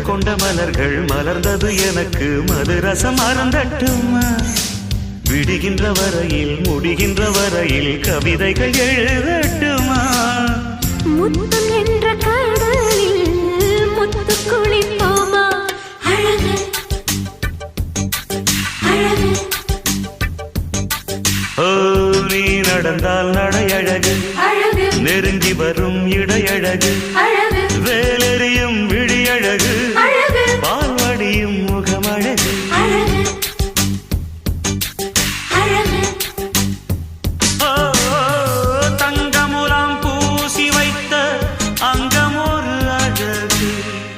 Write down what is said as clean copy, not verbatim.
கொண்ட மலர்கள் மலர்ந்தது எனக்கு மதுரசம் அருந்தட்டுமா விடுகின்ற வரையில் முடிகின்ற வரையில் கவிதைகள் எழுதட்டுமா முத்தம் என்ற கடலில் முத்து குளிப்போமா அழகு அழகு ஓ நீ நடந்தால் நடையழகு அழகு நெருங்கி வரும் இடையழகு